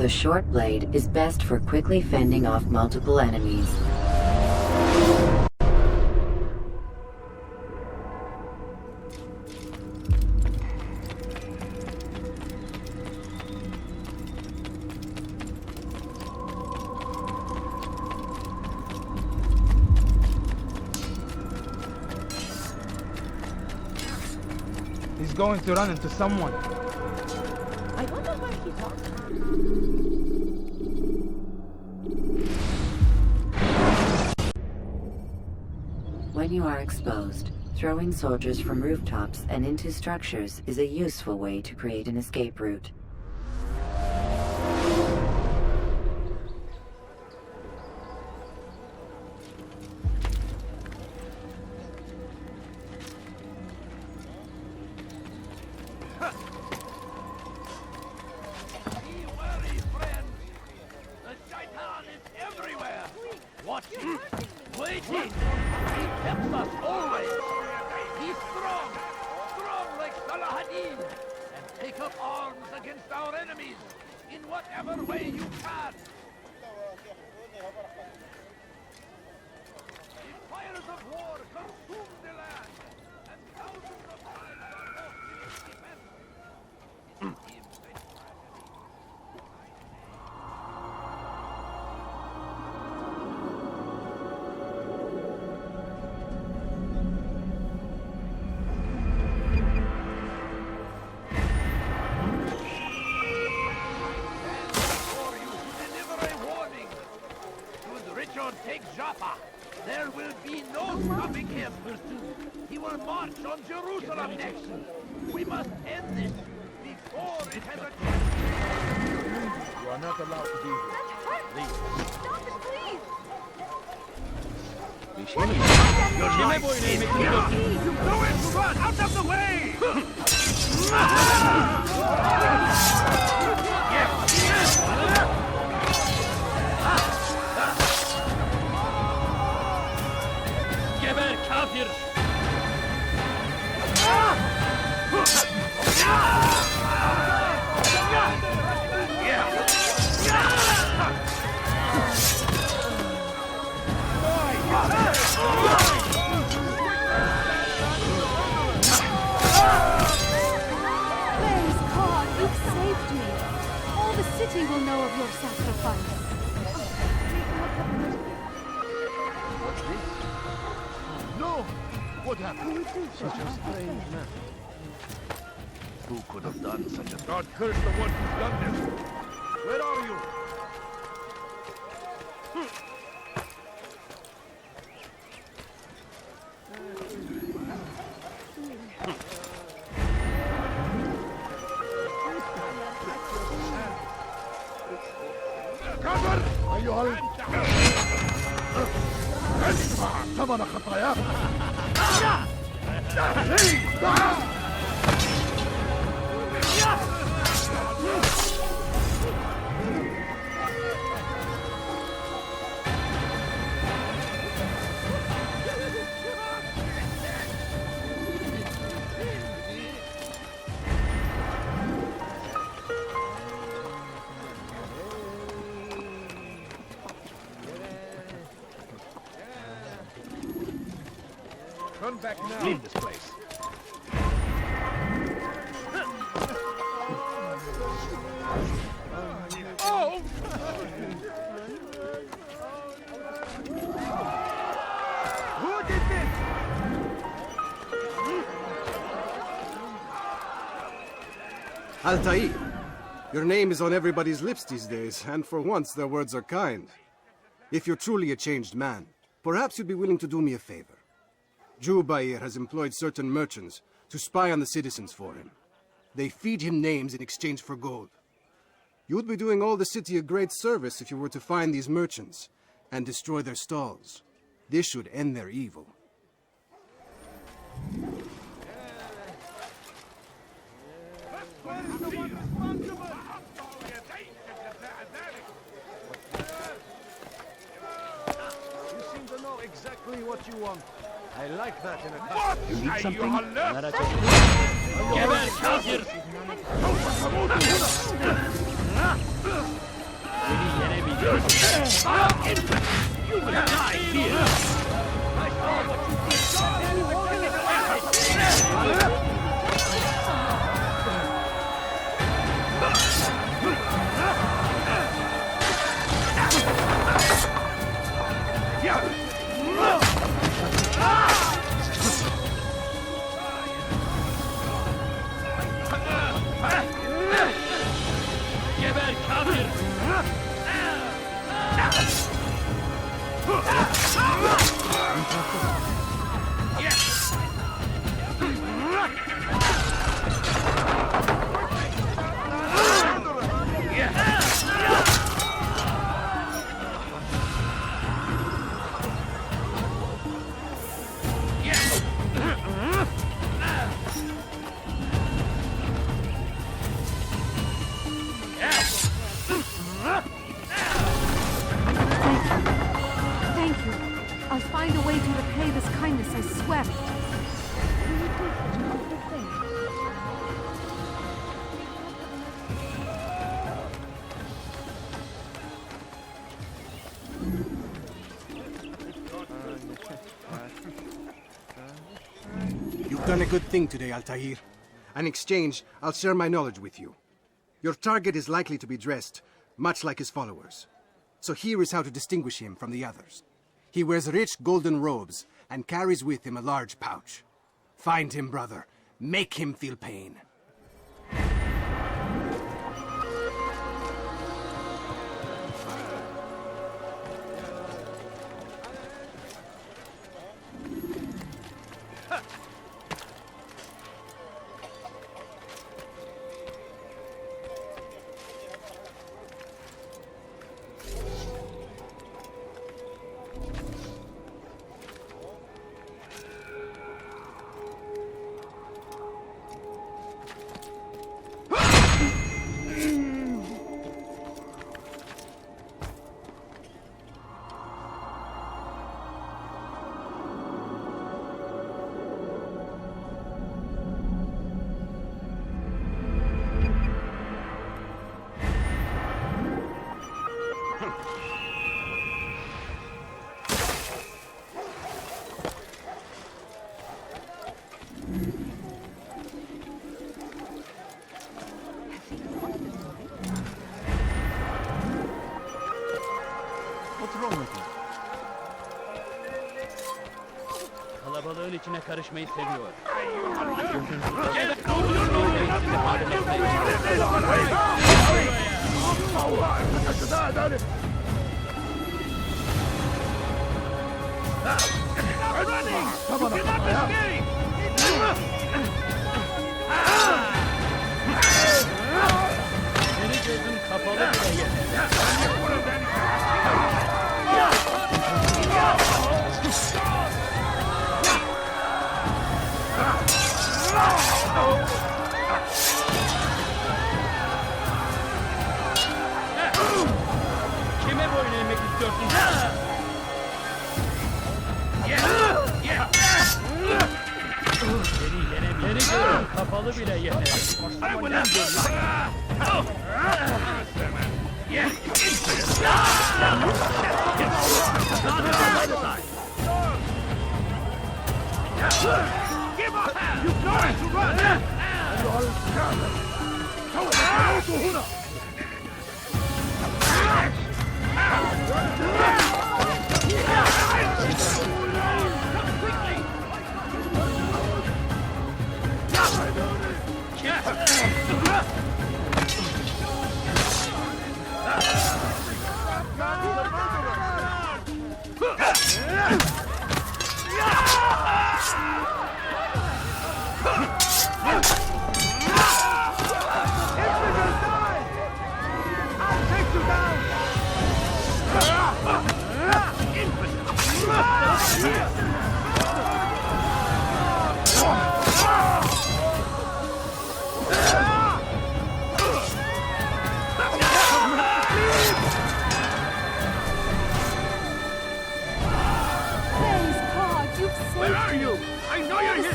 The short blade is best for quickly fending off multiple enemies. He's going to run into someone. I wonder where he's on. When you are exposed, throwing soldiers from rooftops and into structures is a useful way to create an escape route. Waiting! He helps us always! Be strong! Strong like Salah Al'din! And take up arms against our enemies in whatever way you can! The fires of war consume the land, and thousands of lives are lost in its defense! Take Jaffa. There will be no stopping him. He will march on Jerusalem next. We must end this before it has a chance. You are not allowed to be here. Leave. Stop it, please! Your life is here. Go in front! Out of the way! Kafir! Praise God, you've saved me. All the city will know of your sacrifice. No! What happened? Such a strange man. Who could have done such a thing? God curse the one who's done this. Where are you? Cover! أيها ادفع ثمن خطاياك. Run back now. Leave this place. Oh! Who did this? Altaïr, your name is on everybody's lips these days, and for once their words are kind. If you're truly a changed man, perhaps you'd be willing to do me a favor. Jubair has employed certain merchants to spy on the citizens for him. They feed him names in exchange for gold. You'd be doing all the city a great service if you were to find these merchants and destroy their stalls. This should end their evil. You seem to know exactly what you want. I like that in a What? You need something? Jabal Kafir! You will die here! I saw what you did! Geber kafir! Thank you. I'll find a way to repay this kindness, I swear. You've done a good thing today, Altaïr. In exchange, I'll share my knowledge with you. Your target is likely to be dressed much like his followers. So here is how to distinguish him from the others. He wears rich golden robes and carries with him a large pouch. Find him, brother. Make him feel pain. Kalabalığın içine karışmayı seviyor. Seni gözüm kapalı bile yeter. Kime boyun eğmek istiyorsun? Seni yenemeyeceğim. Seni gözüm kapalı bile yeter. Give up! You going to run!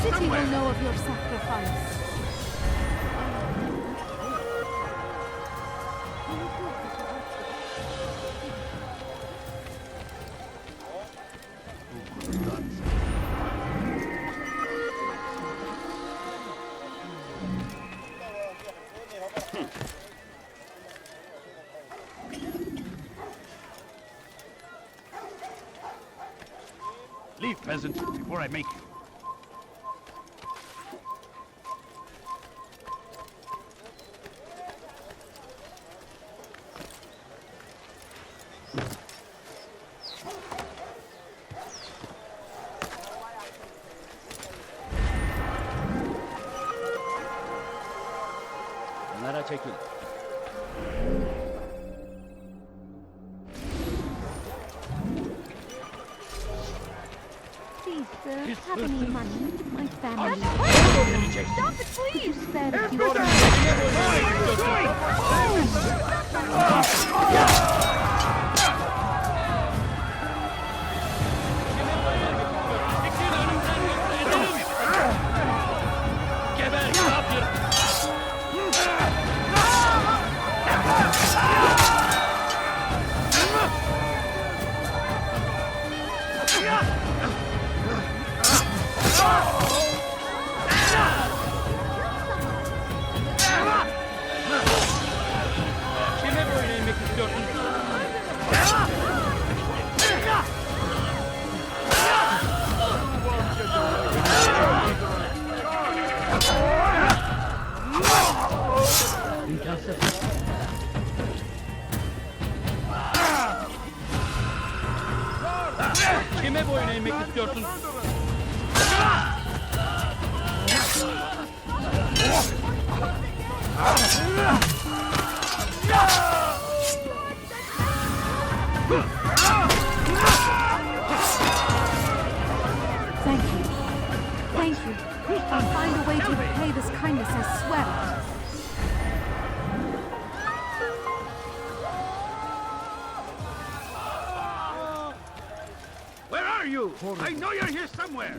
city will know of your sacrifice. peasant, before I make you. Onlara çekil. Please, sir, have any money? My family. Stop it, please! Spare a few Kime boyun eğmek istiyorsun? Thank you. Thank you. I'll find a way to repay this kindness, I swear it. Where are you? I know you're here somewhere.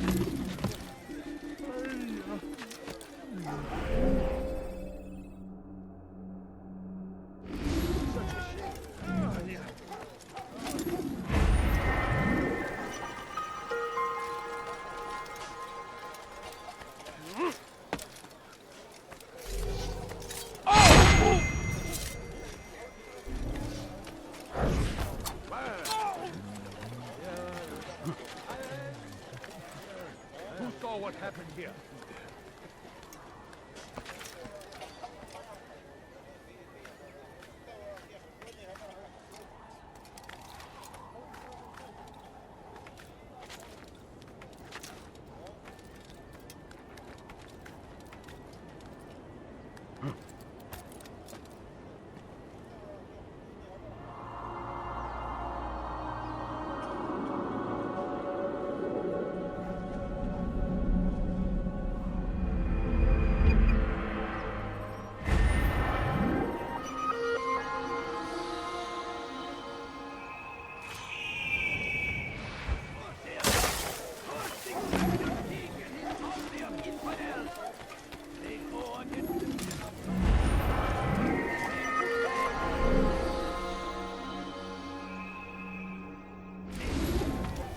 Who saw what happened here?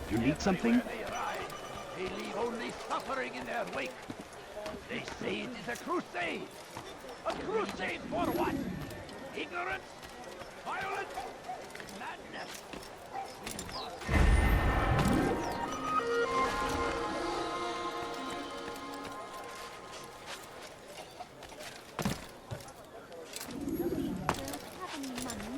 You need something? They arrive, they leave only suffering in their wake. They say it is a crusade. A crusade for what? Ignorance? Violence? Madness? We must... Have any money?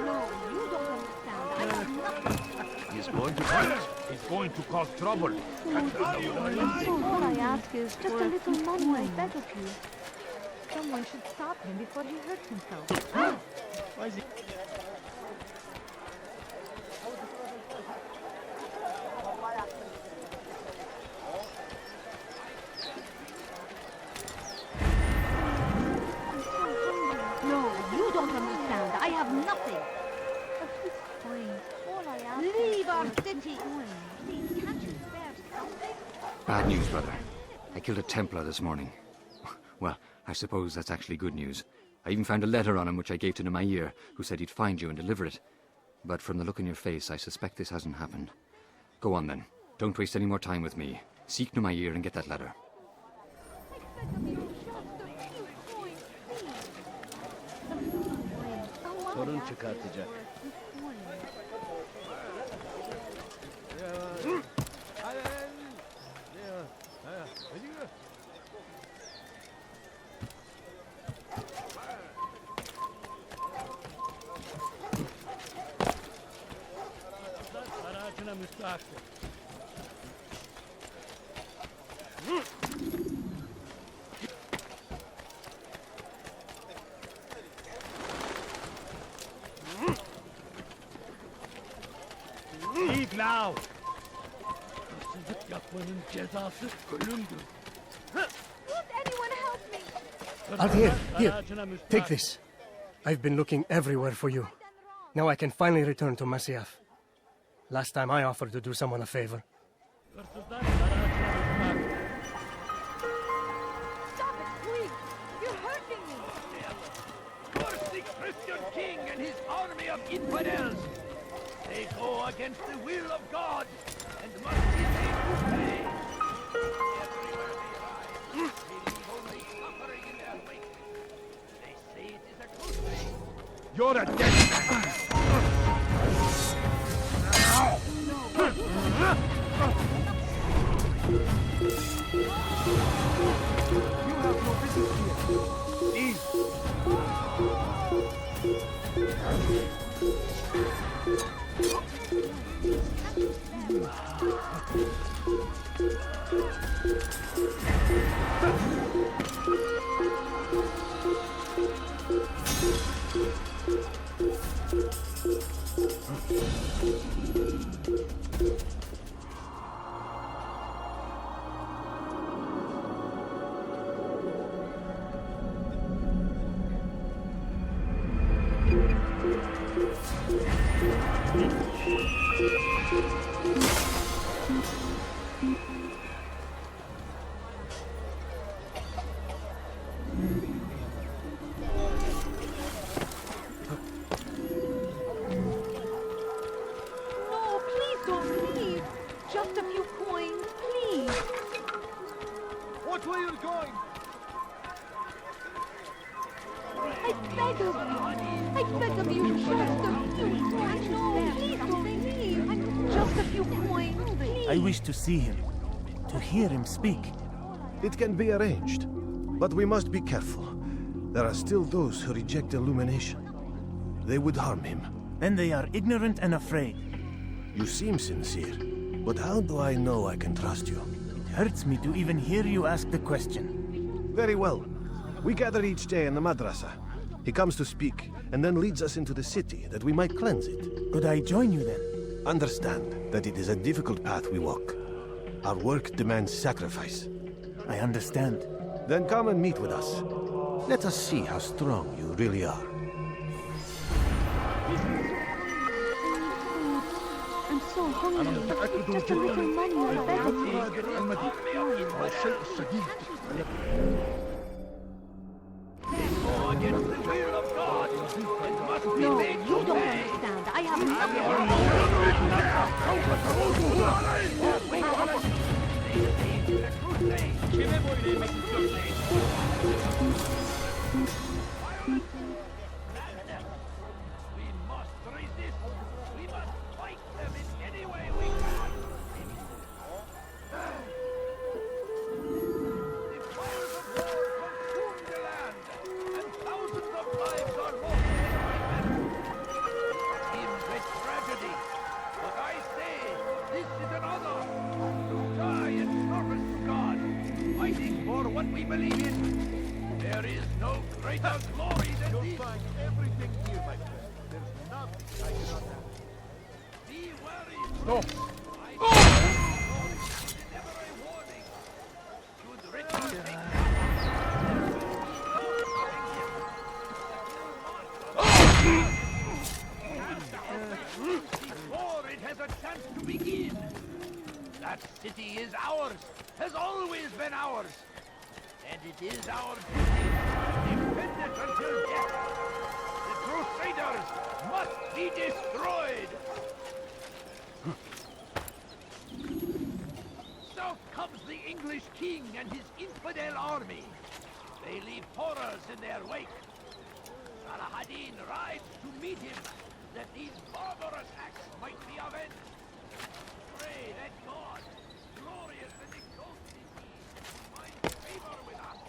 No, you don't understand. I have nothing. He's going to fight. He's going to cause trouble. All I ask is just a little money, I beg of you. Someone should stop him before he hurts himself. Why is he... No, you don't understand. I have nothing. All I ask Leave our city. Please, can't you spare something? Bad news, brother. I killed a Templar this morning. Well, I suppose that's actually good news. I even found a letter on him which I gave to Nuqoud, who said he'd find you and deliver it. But from the look in your face, I suspect this hasn't happened. Go on then. Don't waste any more time with me. Seek Nuqoud and get that letter. Sorun çıkartacak. müstahakdır. Leave now. Hırsızlık yapmanın cezası ölümdür. Won't anyone help me? Altaïr, here, Aracına müstahak. take this. I've been looking everywhere for you. Now I can finally return to Masyaf. Last time I offered to do someone a favor. Hırsızlar aracına müstahak. Stop it, please! You're hurting me! Curse the Christian king and his army of infidels! They go against the will of God and must be made to pay! Everywhere they ride, they leave only suffering in their wake. They say it is a crusade. You're a dead man! You have no business here. Leave. No, please don't leave. Just a few coins, please. What way are you going? I beg of you. I beg of you, just a few coins. No, please don't leave. Just a few coins, please. I wish to see him, to hear him speak. It can be arranged, but we must be careful. There are still those who reject illumination. They would harm him. Then they are ignorant and afraid. You seem sincere, but how do I know I can trust you? It hurts me to even hear you ask the question. Very well. We gather each day in the Madrasah. He comes to speak, and then leads us into the city, that we might cleanse it. Could I join you then? Understand that it is a difficult path we walk. Our work demands sacrifice. I understand. Then come and meet with us. Let us see how strong you really are. I'm so hungry. Just a little money, I beg of you. Go against the will of God and must be No, made you to don't pay! understand. I have nothing. Kime boyun eğmek istiyorsun? We must resist! We must fight them in any way we can! The fires of war consume the land, and thousands of lives are lost in it seems a tragedy, but I say this is an honor to die in service to God, fighting for what we believe in. There is no greater glory than this. Everything here, my friend. There's nothing I cannot have. Be wary. No. Never a warning. Should Richard take before it has a chance to begin. That city is ours, has always been ours. And it is our duty to defend it until death. The Crusaders must be destroyed. South comes the English king and his infidel army. They leave horrors in their wake. Salah Al'din rides to meet him, that these barbarous acts might be avenged. Pray that God, glorious and exalted, find favor with us.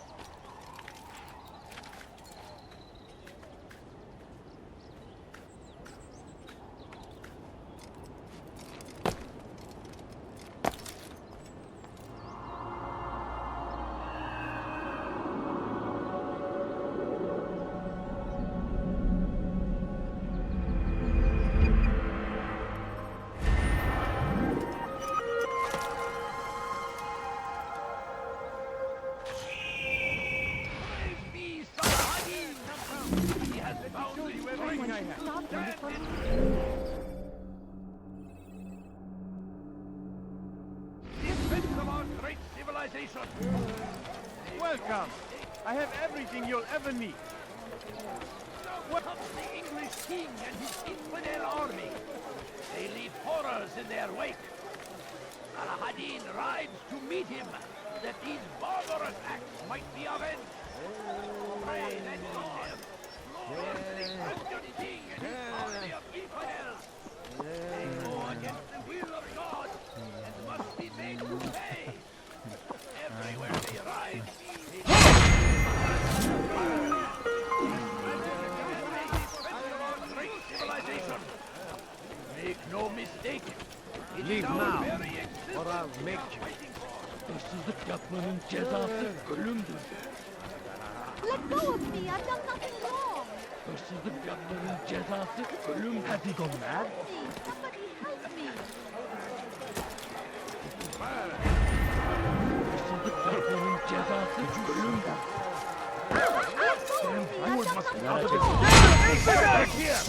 Someone should stop him before he... Defense of our great civilization. Welcome. I have everything you'll ever need. Welcome the English king and his infidel army. They leave horrors in their wake. Al-Azm rides to meet him, that these barbarous acts might be avenged. Pray that God, gloriously Christian king and his army of infidels. They go against the will of God and must be made to pay. Everywhere they ride, great civilization. Make no mistake. Leave now, or I'll make you. Hırsızlık yapmanın cezası ölümdür. Let go of me! I've done nothing wrong! Hırsızlık yapmanın cezası ölümdür. Have you gone mad? Somebody help me! Hırsızlık yapmanın cezası ölümdür. Let go of me! I've done nothing wrong! Get back here!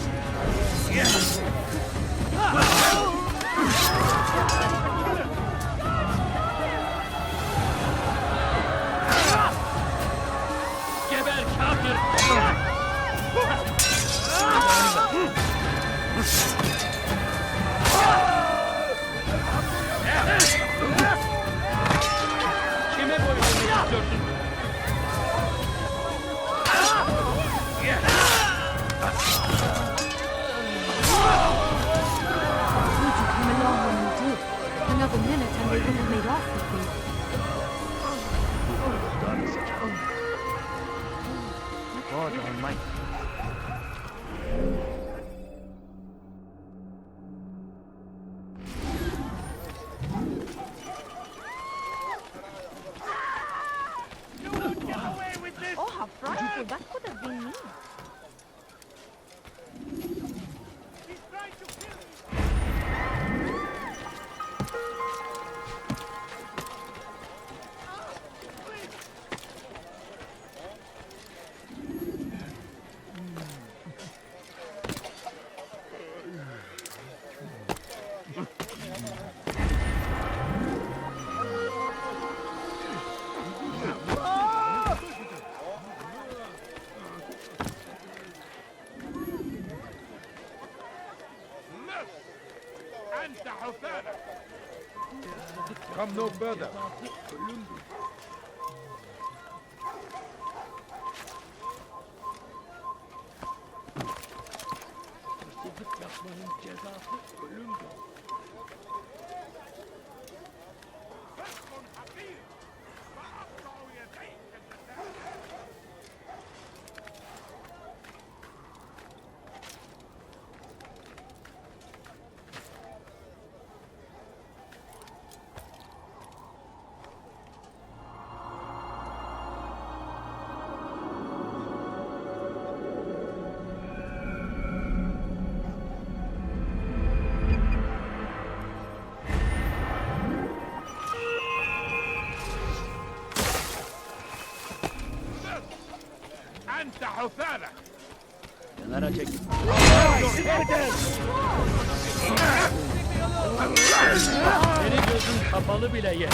Geber kafir! Kime boyun eğmek istiyorsun? Another minute and they would have made off with me. God Almighty. Oh, how frightful! That could have been me. Come no further. Hırsızlık yapmanın cezası ölümdür. أنت حثالة. Kenara çekil. Senin gözün kapalı bile ye.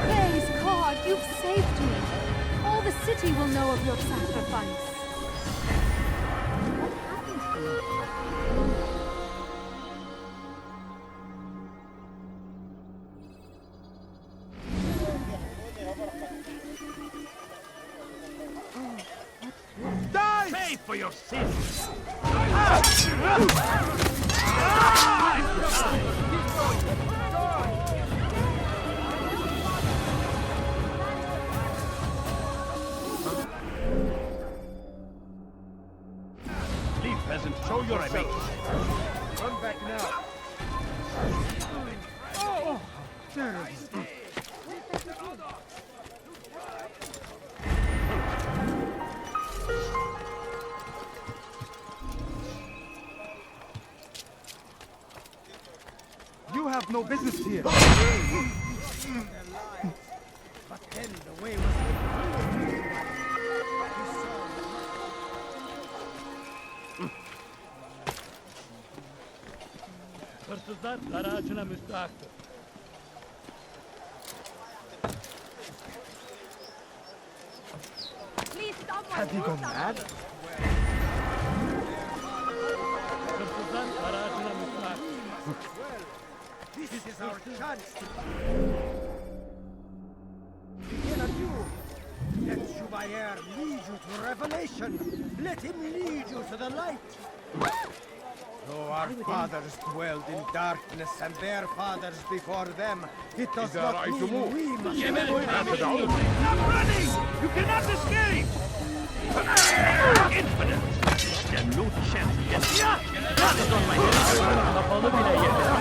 Praise God, you've saved me. All the city will know of your sacrifice. What happened to you? Pay for your sins. Leave, peasant. Show yourself. Run back now. Oh, there it is. no business here. But then the way was Hırsızlar dar ağacına müstahaktır. Please, someone Have you do gone something. mad? Hırsızlar dar ağacına müstahaktır. This is our chance to begin anew. Let Jubair lead you to revelation. Let him lead you to the light. Though our fathers dwelled in darkness and their fathers before them, it does not mean we must... Stop running! You cannot escape! Infidels! Stand no chance against me! God is on my head! Kapalı bile yeter.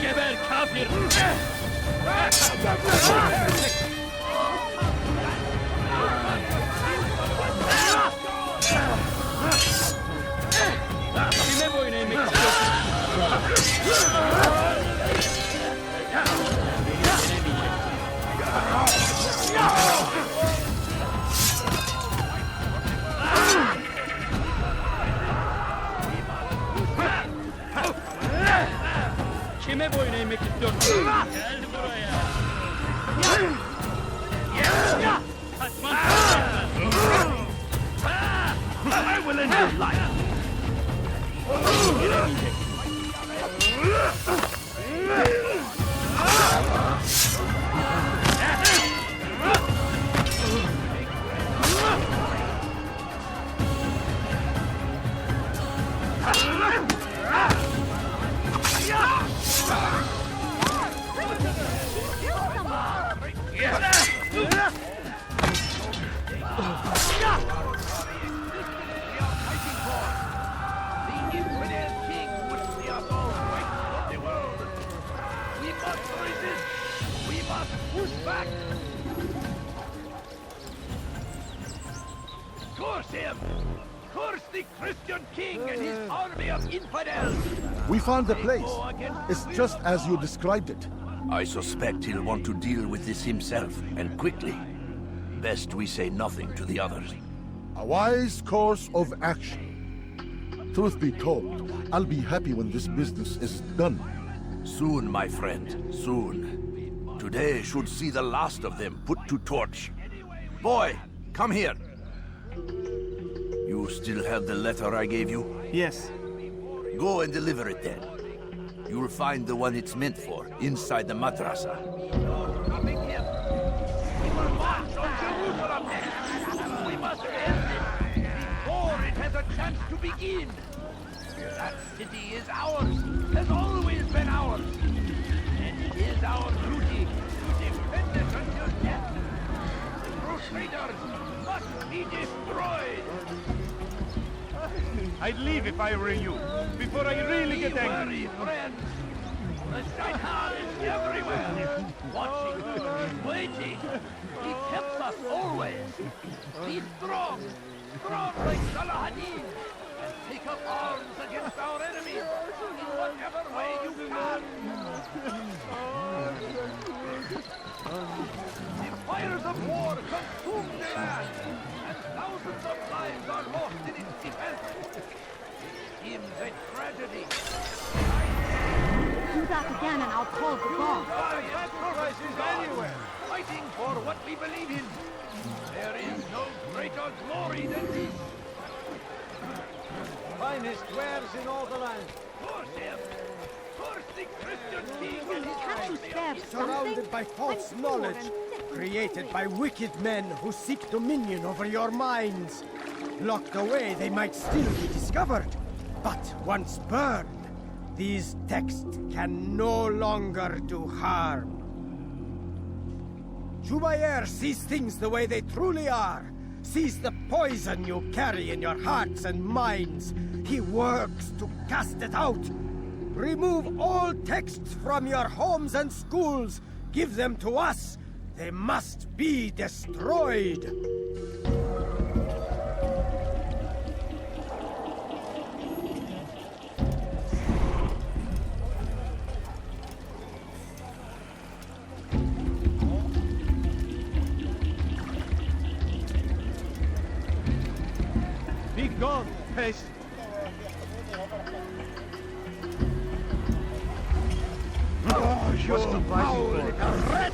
Geber kafir! Kime boyun eğmek istiyorsun? Kime boyun eğmek istiyorsun? Gel buraya. Kaçma. I will end your life! Curse him! Curse the Christian king and his army of infidels! We found the place. It's just as you described it. I suspect he'll want to deal with this himself, and quickly. Best we say nothing to the others. A wise course of action. Truth be told, I'll be happy when this business is done. Soon, my friend, soon. Today should see the last of them put to torch. Boy, come here. You still have the letter I gave you? Yes. Go and deliver it then. You'll find the one it's meant for inside the madrasa. Coming here! We will march on Jerusalem next! We must end it before it has a chance to begin! That city is ours, has always been ours! And it is our duty to defend it until death! The Crusaders must be destroyed! I'd leave if I were you, before I really get angry. Friends! The Shaitan is everywhere! Watching, waiting! He tempts us always! Be strong! Strong like Salah Al'din! And take up arms against our enemies in whatever way you can! The fires of war consume the land, and thousands of lives are lost in its defense! It seems a tragedy. Do that again and I'll pull the gong. Sacrifices anywhere. Fighting for what we believe in. There is no greater glory than this. Finest wares in all the land. Curse him! Curse the Christian king and his Can't you army spare of Surrounded by false I'm poor knowledge, and sick. created by wicked men who seek dominion over your minds. Locked away, they might still be discovered. But once burned, these texts can no longer do harm. Jubair sees things the way they truly are. Sees the poison you carry in your hearts and minds. He works to cast it out. Remove all texts from your homes and schools. Give them to us. They must be destroyed. face! Oh, you foul little rat!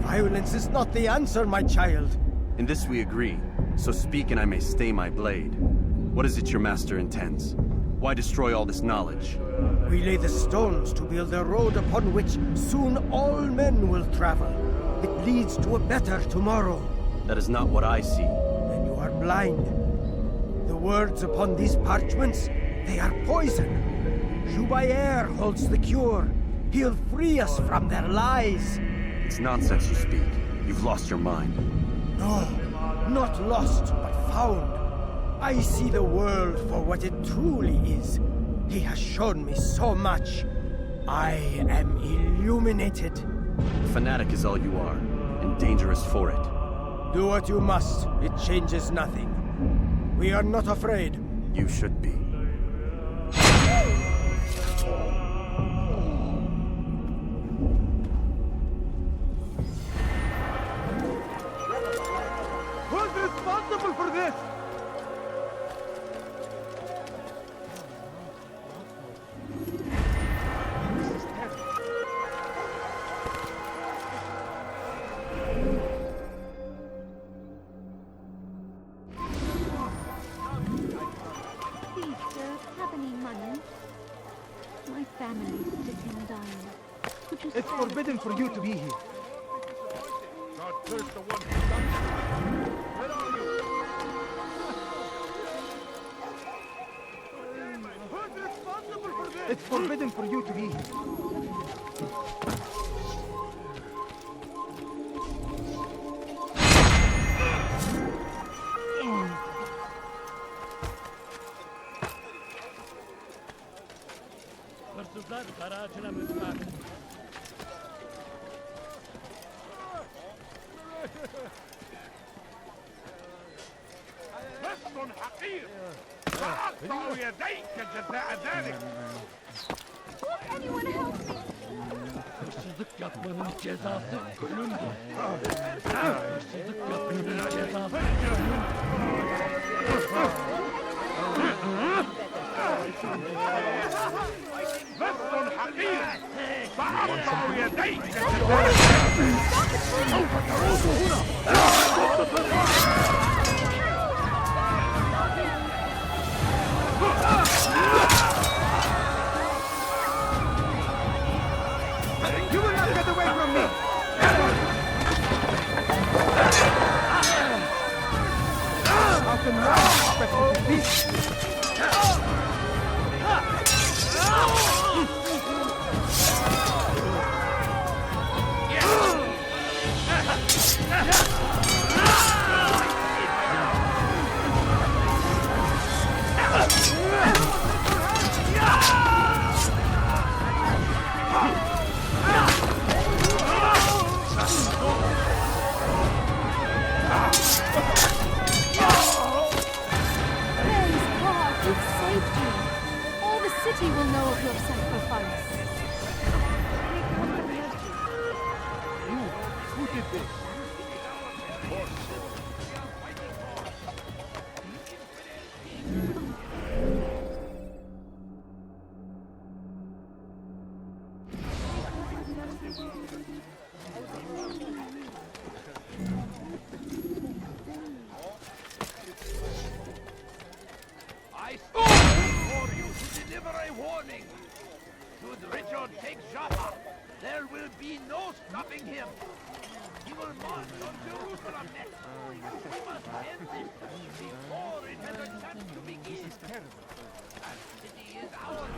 Violence is not the answer, my child. In this we agree, so speak and I may stay my blade. What is it your master intends? Why destroy all this knowledge? We lay the stones to build a road upon which soon all men will travel. It leads to a better tomorrow. That is not what I see. Then you are blind. The words upon these parchments, they are poison. Jubair holds the cure. He'll free us from their lies. It's nonsense you speak. You've lost your mind. No, not lost, but found. I see the world for what it truly is. He has shown me so much. I am illuminated. A fanatic is all you are, and dangerous for it. Do what you must. It changes nothing. We are not afraid. You should be. Who's responsible for this? Please, sir, have any money? My family's sick and dying. Could you It's spare forbidden for you to be here. God curse the one who done this. Where are you? Who's responsible for this? It's forbidden for you to be here. بس حقير سأقطع يديك جزاء ذلك. Won't anyone help me? Hırsızlık yapmanın cezası ölümdür. Hırsızlık yapmanın cezası بس حقير سأقطع يديك جزاء سوف تعود هنا. You will not get away from me! How can one expect to be peace? City will know of your sacrifice. Who did this? I stand before you to deliver a warning. Should Richard take Jaffa, there will be no stopping him. He will march on Jerusalem next. We must end this before it has a chance to begin. That city is ours.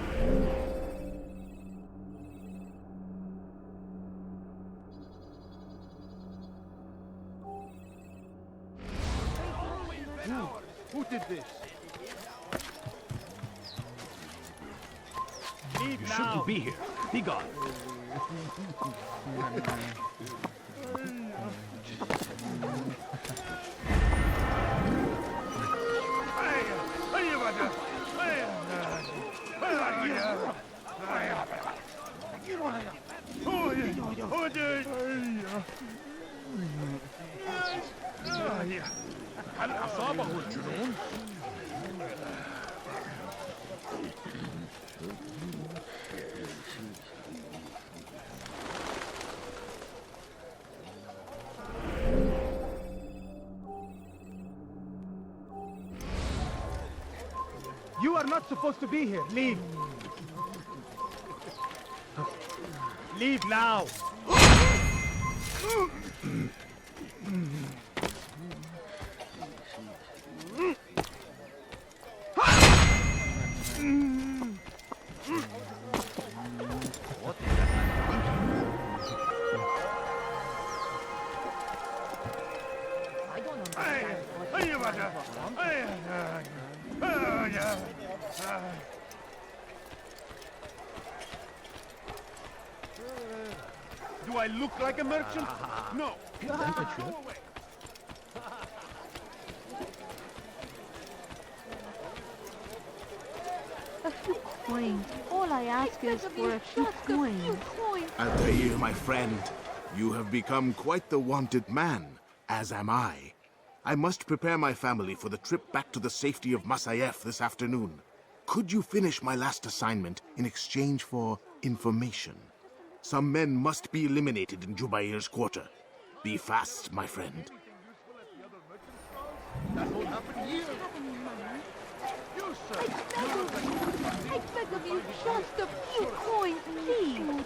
Who did this? You shouldn't be here. Be gone. هل أصابه الجنون؟ You are not supposed to be here. Leave. Leave now. Do I look like a merchant? No. Go away. A few coins. All I ask is for a few coins. Altaïr, my friend, you have become quite the wanted man, as am I. I must prepare my family for the trip back to the safety of Masyaf this afternoon. Could you finish my last assignment in exchange for information? Some men must be eliminated in Jubair's quarter. Be fast, my friend. That won't happen here. You, sir. I beg of you, just a few coins, please.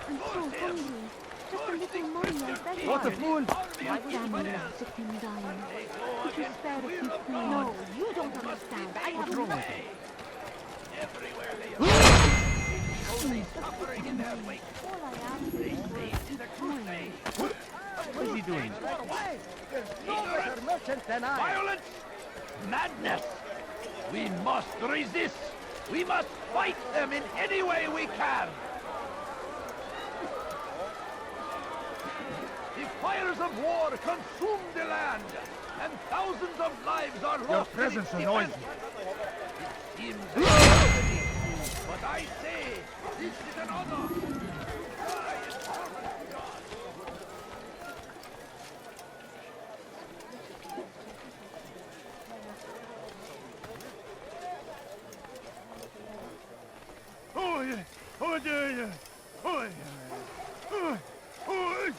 I'm so hungry. Just a little money, I beg of you. What a fool! My family is sick and dying. Could you spare a few coins? No, you don't understand. I have nothing. Everywhere they are. Only suffering in their wake. All I ask is for a few coins. What is he doing? There's no better merchant than I. Violence! Madness! We must resist! We must fight them in any way we can! The fires of war consume the land, and thousands of lives are lost. Your presence annoys me. It seems a tragedy, but I say this is an honor. Oh yeah! Oh yeah! Oh yeah! Oh yeah!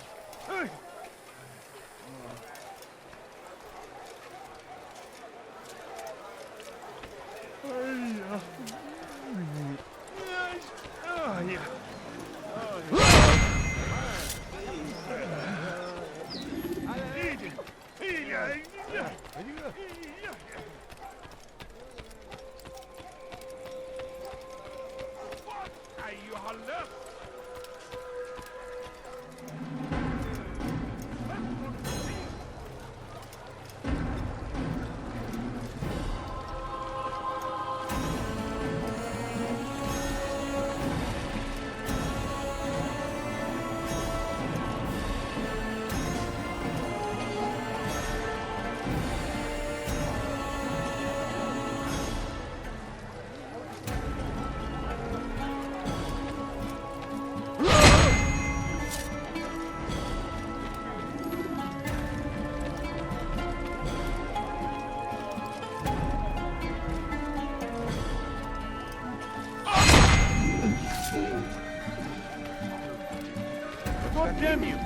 God damn you!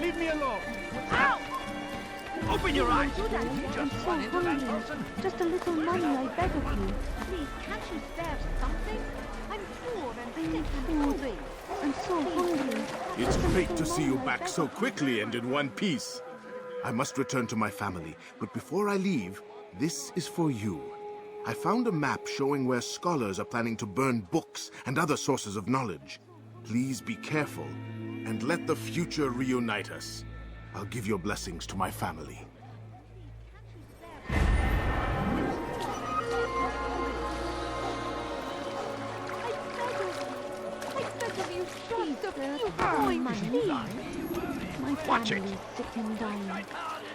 Leave me alone! Ow! Open your eyes! Don't do that. I'm so hungry. Just a little money, I beg of you. Please, can't you spare something? I'm poor and sick and hungry. I'm so hungry. It's great to see you back so quickly and in one piece. I must return to my family, but before I leave, this is for you. I found a map showing where scholars are planning to burn books and other sources of knowledge. Please be careful, and let the future reunite us. I'll give your blessings to my family. sir. Oh, please. My family's sick and dying.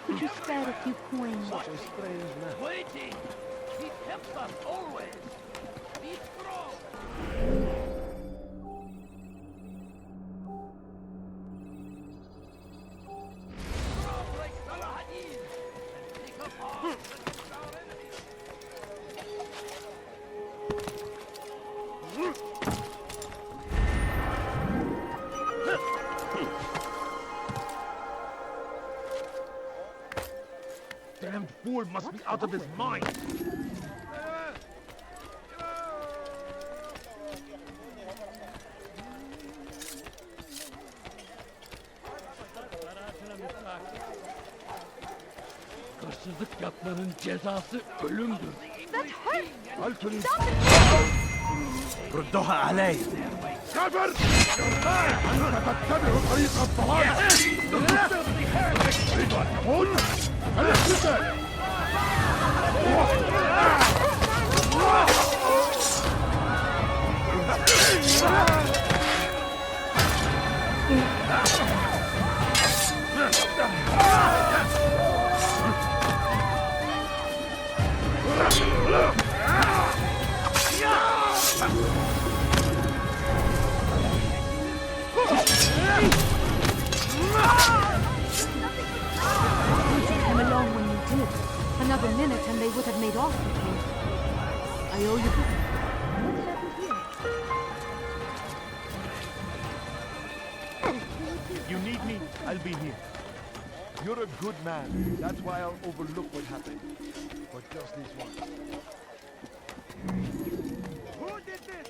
Could you spare a few coins? Waiting! He tempts us always! Be strong! Strong like Salah Al'din! And take up arms against our enemies! Damned fool must be out of his mind! Yapmanın cezası ölümdür. That hurt! Altaïr! Stop it! ردوها علي. كفر! أنت تتبع طريق الضلال! تريد أن تموت؟ الاقتتال! Come along when you did. Another minute and they would have made off with you. I owe you. What happened here? If you need me, I'll be here. You're a good man. That's why I'll overlook what happened. But just this once. Who did this?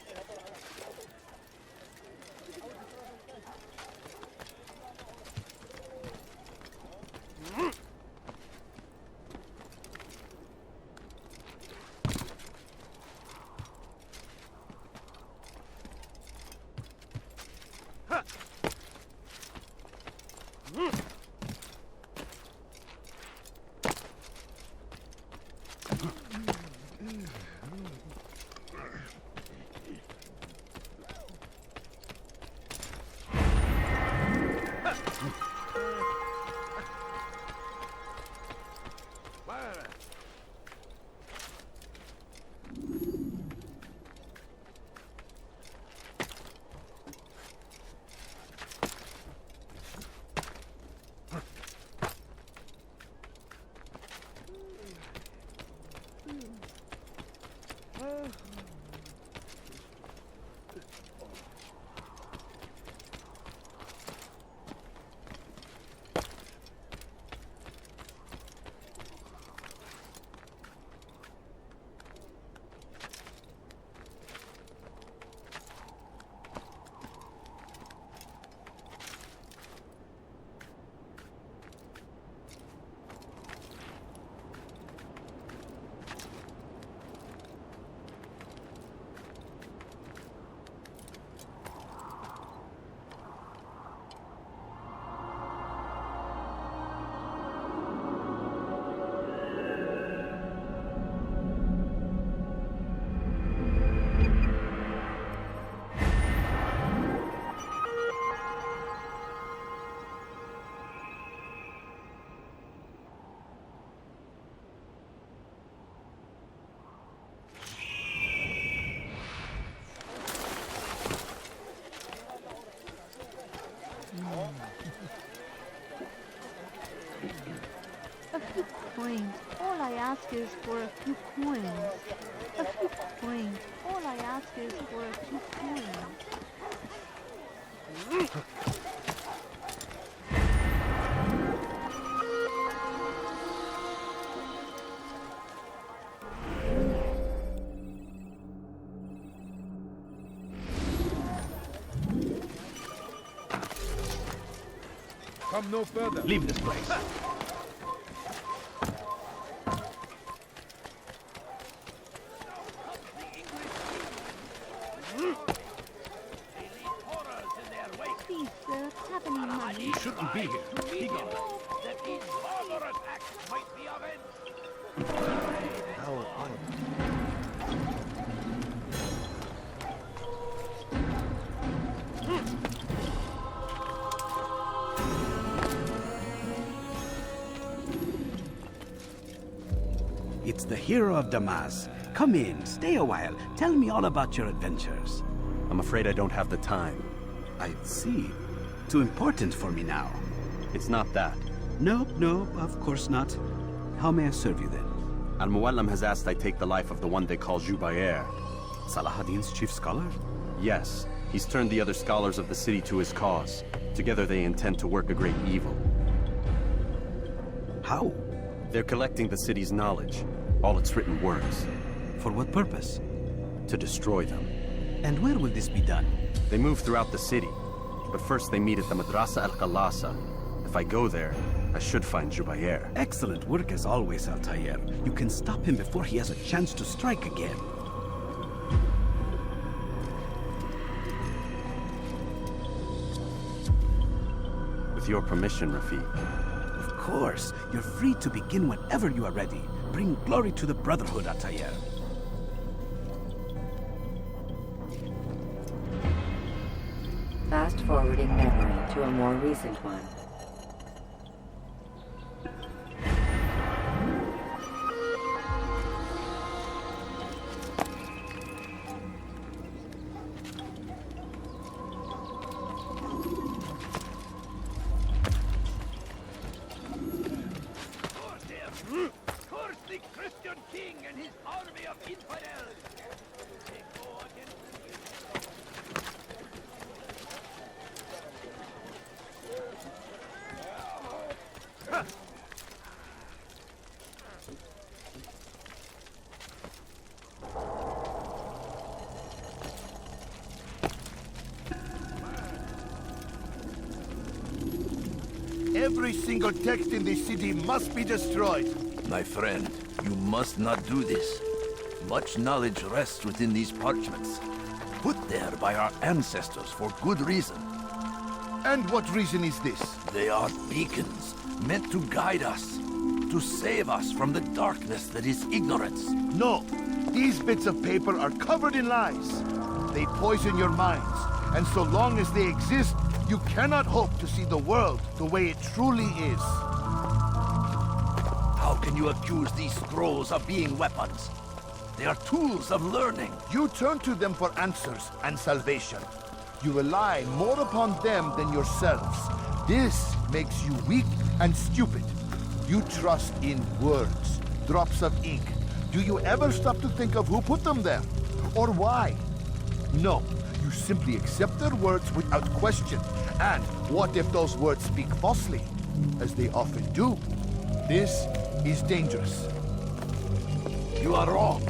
A few coins. All I ask is for a few coins. A few coins. All I ask is for a few coins. Come no further. Leave this place. Please, sir, have any money? You shouldn't be here. Be gone. That these barbarous acts might be avenged! How odd. It's the hero of Damascus. Come in, stay a while. Tell me all about your adventures. I'm afraid I don't have the time. I see. Too important for me now. It's not that. No, of course not. How may I serve you then? Al-Muallim has asked I take the life of the one they call Jubair. Salah Al'din's chief scholar? Yes. He's turned the other scholars of the city to his cause. Together they intend to work a great evil. How? They're collecting the city's knowledge, all its written works. For what purpose? To destroy them. And where will this be done? They move throughout the city, but first they meet at the Madrasah. If I go there, I should find Jubair. Excellent work as always, Altaïr. You can stop him before he has a chance to strike again. With your permission, Rafiq. Of course. You're free to begin whenever you are ready. Bring glory to the Brotherhood, Altaïr. Fast-forwarding memory to a more recent one. Curse the Christian king and his army of infidels! They go against Every single text in the city must be destroyed. My friend, you must not do this. Much knowledge rests within these parchments, put there by our ancestors for good reason. And what reason is this? They are beacons, meant to guide us, to save us from the darkness that is ignorance. No, these bits of paper are covered in lies. They poison your minds, and so long as they exist, you cannot hope to see the world the way it truly is. How can you accuse these scrolls of being weapons? They are tools of learning. You turn to them for answers and salvation. You rely more upon them than yourselves. This makes you weak and stupid. You trust in words, drops of ink. Do you ever stop to think of who put them there? Or why? No, you simply accept their words without question. And what if those words speak falsely? As they often do. This is dangerous. You are wrong.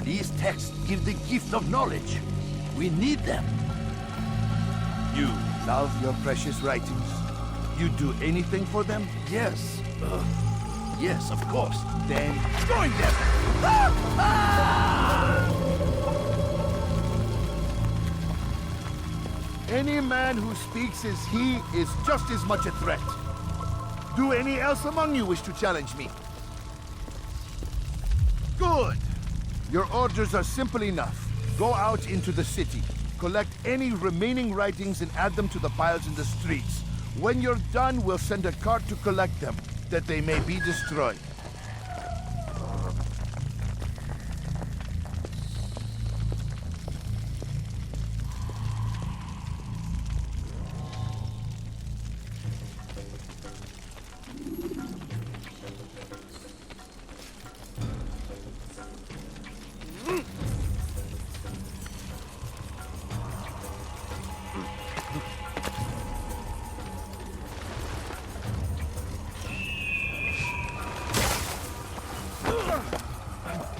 These texts give the gift of knowledge. We need them. You love your precious writings. You do anything for them? Yes. Yes, of course. Then join them! Any man who speaks as he is just as much a threat. Do any else among you wish to challenge me? Good! Your orders are simple enough. Go out into the city, collect any remaining writings and add them to the piles in the streets. When you're done, we'll send a cart to collect them, that they may be destroyed.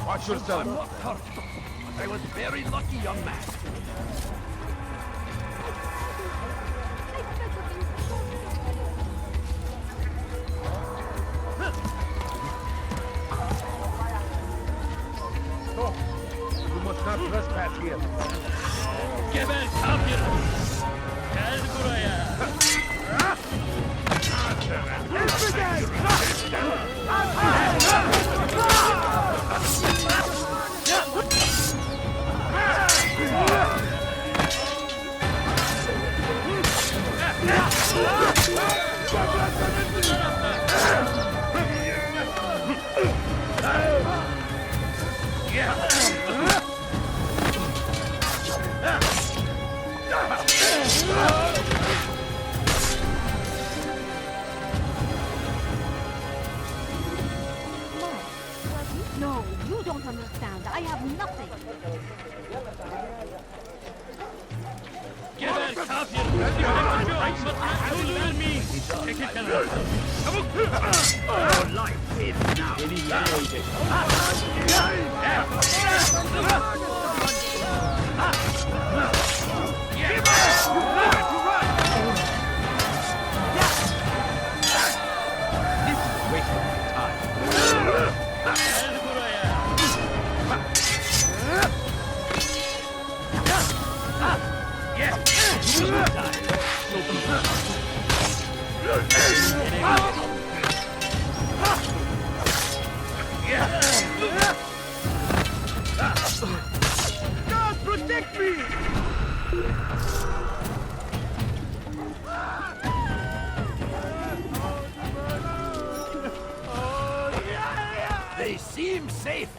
Watch yourself. I'm not hurt, but I was very lucky, young man. No, you must not trespass here. Gebel Tamir! Gel buraya! Your life is now eliminated. This is wasting my time. God, protect me! They seem safe,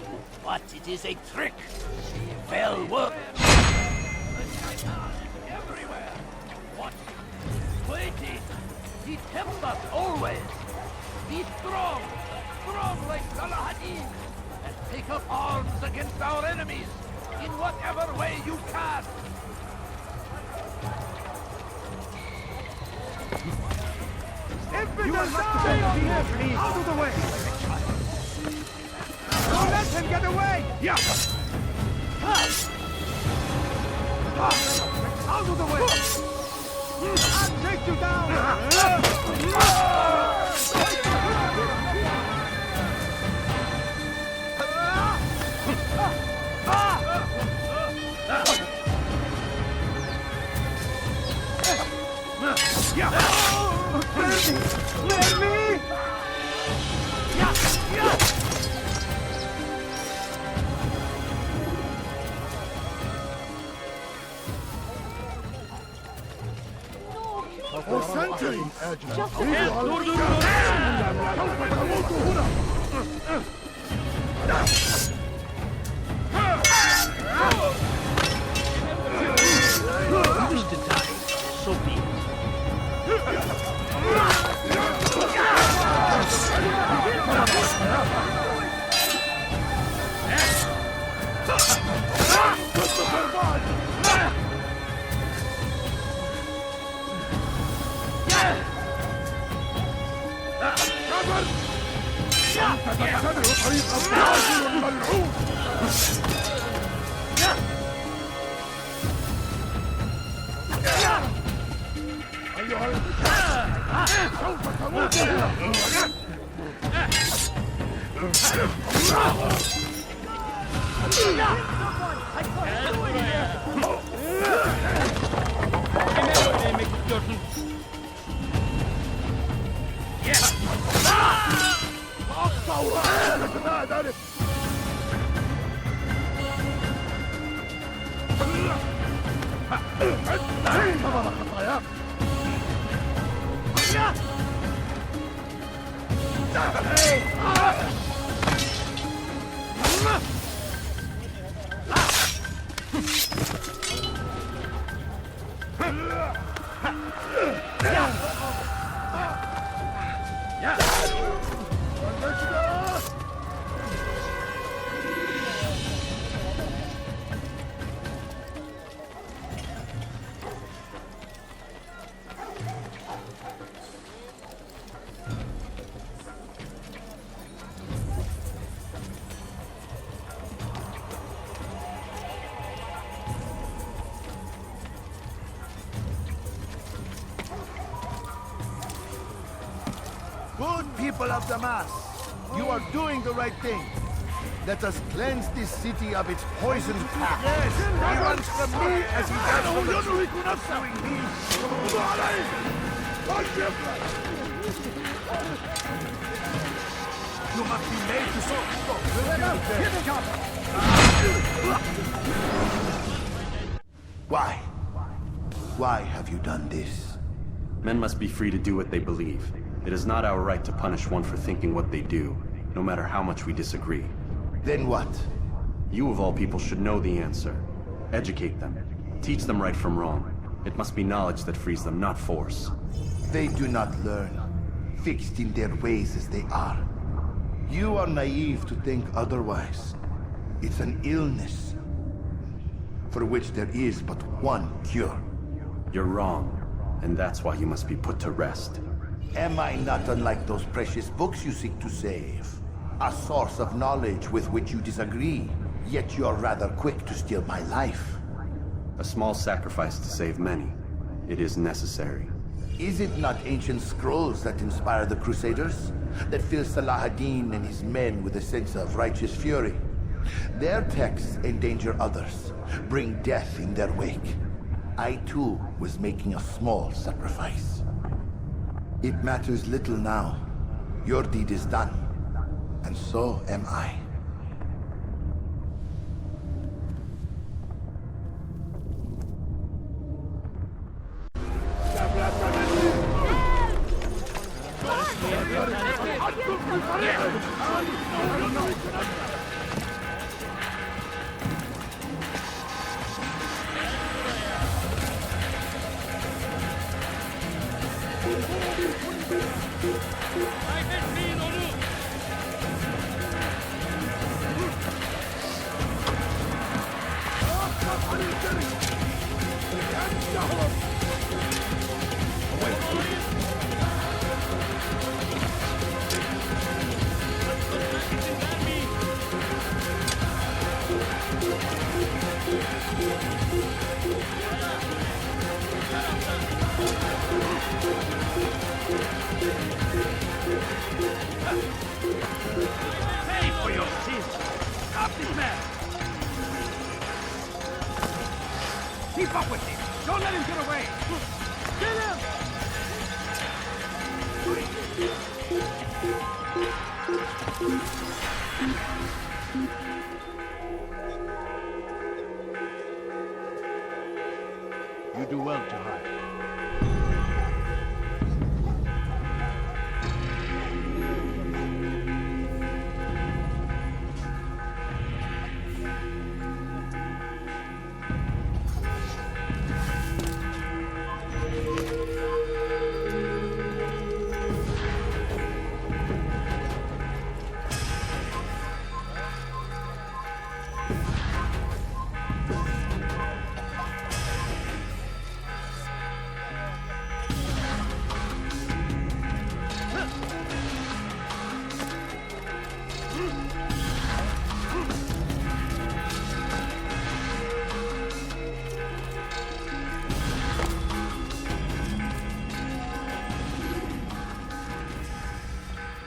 but it is a trick. Well worked. Everywhere. Watch. Waiting. He tempts us always. Be strong. Strong like Salah Al'din. And take up arms against our enemies in whatever way you can. You are not here, please. Out of the way! Don't let him get away! Yeah. Out of the way! I'll take you down! Let me! For centuries! You wish to die, so be it. Good people of Damascus, you are doing the right thing. Let us cleanse this city of its poisoned path. Yes, he runs from me as he does from the truth. You must be made to stop. Why? Why have you done this? Men must be free to do what they believe. It is not our right to punish one for thinking what they do, no matter how much we disagree. Then what? You of all people should know the answer. Educate them. Teach them right from wrong. It must be knowledge that frees them, not force. They do not learn, fixed in their ways as they are. You are naive to think otherwise. It's an illness for which there is but one cure. You're wrong, and that's why you must be put to rest. Am I not unlike those precious books you seek to save? A source of knowledge with which you disagree, yet you're rather quick to steal my life. A small sacrifice to save many. It is necessary. Is it not ancient scrolls that inspire the Crusaders? That fill Salah Al'din and his men with a sense of righteous fury? Their texts endanger others, bring death in their wake. I too was making a small sacrifice. It matters little now. Your deed is done, and so am I. Pay for your sins! Stop this man! Keep up with him! Don't let him get away! Kill him! You do well to hide.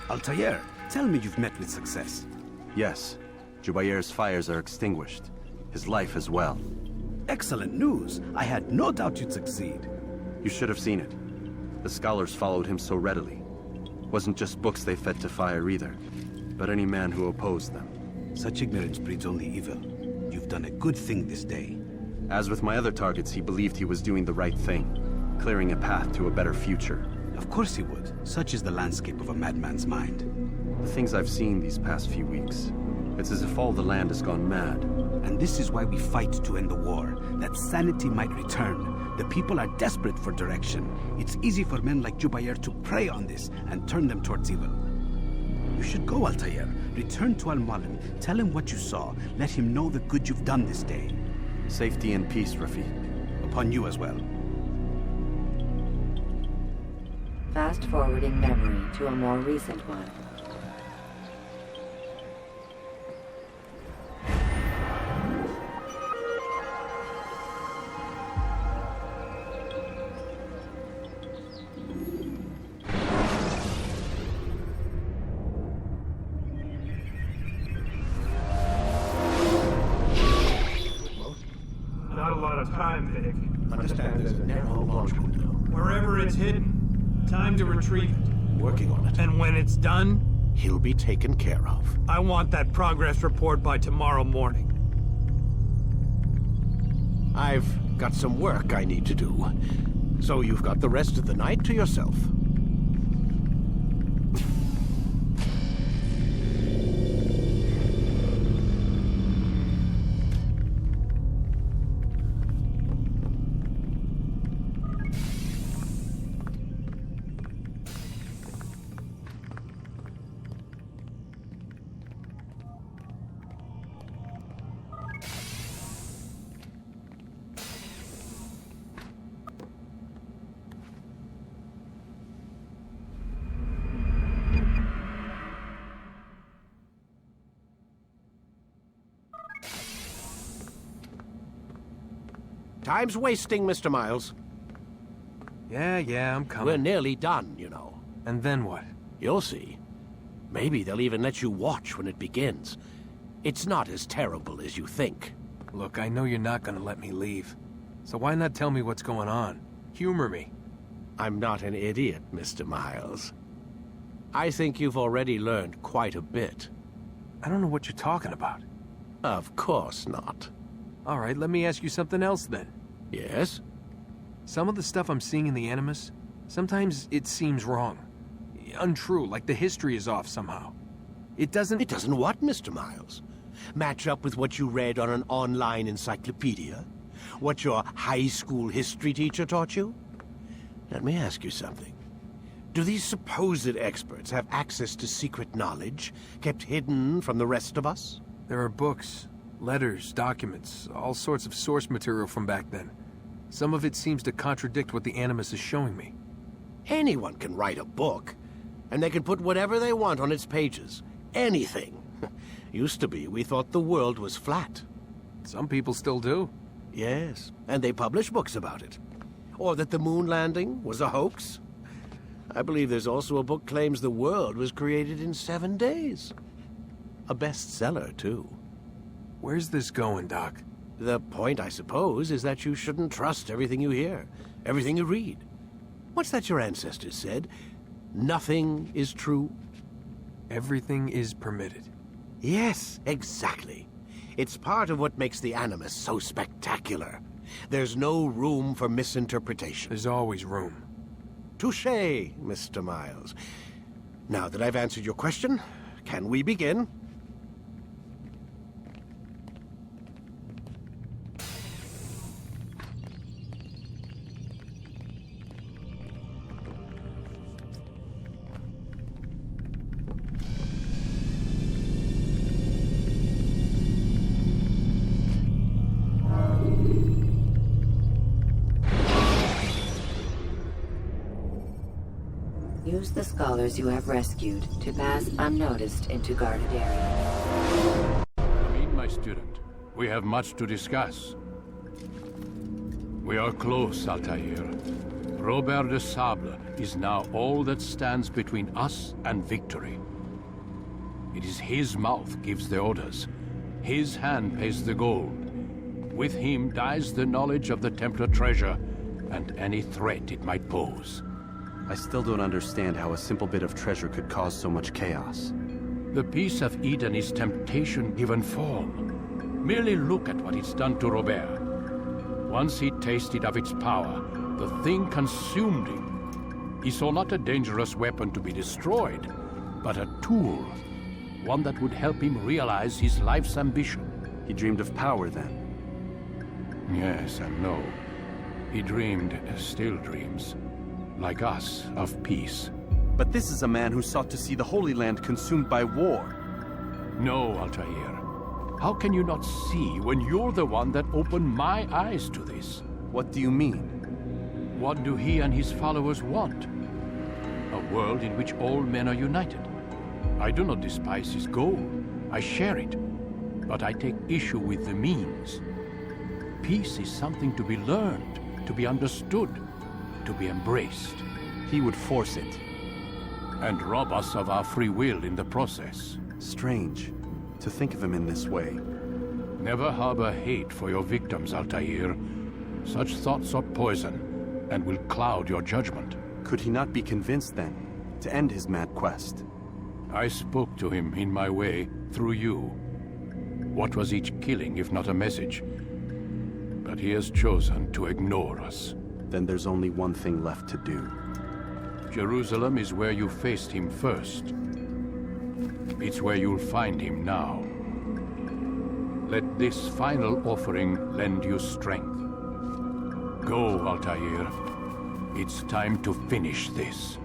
Altaïr, tell me you've met with success. Yes. Jubair's fires are extinguished. His life as well. Excellent news. I had no doubt you'd succeed. You should have seen it. The scholars followed him so readily. Wasn't just books they fed to fire either, but any man who opposed them. Such ignorance breeds only evil. You've done a good thing this day. As with my other targets, he believed he was doing the right thing, clearing a path to a better future. Of course he would. Such is the landscape of a madman's mind. The things I've seen these past few weeks, it's as if all the land has gone mad. And this is why we fight to end the war, that sanity might return. The people are desperate for direction. It's easy for men like Jubair to prey on this and turn them towards evil. You should go, Altaïr. Return to Al-Malim. Tell him what you saw. Let him know the good you've done this day. Safety and peace, Rafiq. Upon you as well. Fast-forwarding memory to a more recent one. Not a lot of time, Vic. Understand there's a narrow launch window. Wherever it's hidden, time to retrieve it. Working on it. And when it's done, He'll be taken care of. I want that progress report by tomorrow morning. I've got some work I need to do. So you've got the rest of the night to yourself. Time's wasting, Mr. Miles. Yeah, I'm coming. We're nearly done, you know. And then what? You'll see. Maybe they'll even let you watch when it begins. It's not as terrible as you think. Look, I know you're not gonna let me leave. So why not tell me what's going on? Humor me. I'm not an idiot, Mr. Miles. I think you've already learned quite a bit. I don't know what you're talking about. Of course not. All right, let me ask you something else then. Yes? Some of the stuff I'm seeing in the Animus, sometimes it seems wrong. Untrue, like the history is off somehow. It doesn't what, Mr. Miles? Match up with what you read on an online encyclopedia? What your high school history teacher taught you? Let me ask you something. Do these supposed experts have access to secret knowledge, kept hidden from the rest of us? There are books, letters, documents, all sorts of source material from back then. Some of it seems to contradict what the Animus is showing me. Anyone can write a book, and they can put whatever they want on its pages. Anything. Used to be, we thought the world was flat. Some people still do. Yes, and they publish books about it. Or that the moon landing was a hoax. I believe there's also a book claims the world was created in 7 days. A bestseller, too. Where's this going, Doc? The point, I suppose, is that you shouldn't trust everything you hear, everything you read. What's that your ancestors said? Nothing is true? Everything is permitted. Yes, exactly. It's part of what makes the Animus so spectacular. There's no room for misinterpretation. There's always room. Touché, Mr. Miles. Now that I've answered your question, can we begin? Use the scholars you have rescued to pass unnoticed into guarded area. Amin, my student. We have much to discuss. We are close, Altaïr. Robert de Sable is now all that stands between us and victory. It is his mouth gives the orders. His hand pays the gold. With him dies the knowledge of the Templar treasure and any threat it might pose. I still don't understand how a simple bit of treasure could cause so much chaos. The piece of Eden is temptation given form. Merely look at what it's done to Robert. Once he tasted of its power, the thing consumed him. He saw not a dangerous weapon to be destroyed, but a tool. One that would help him realize his life's ambition. He dreamed of power then? Yes and no. He dreamed, still dreams. Like us, of peace. But this is a man who sought to see the Holy Land consumed by war. No, Altaïr. How can you not see when you're the one that opened my eyes to this? What do you mean? What do he and his followers want? A world in which all men are united. I do not despise his goal. I share it. But I take issue with the means. Peace is something to be learned, to be understood, to be embraced. He would force it. And rob us of our free will in the process. Strange, to think of him in this way. Never harbor hate for your victims, Altaïr. Such thoughts are poison, and will cloud your judgment. Could he not be convinced, then, to end his mad quest? I spoke to him in my way, through you. What was each killing, if not a message? But he has chosen to ignore us. Then there's only one thing left to do. Jerusalem is where you faced him first. It's where you'll find him now. Let this final offering lend you strength. Go, Altaïr. It's time to finish this.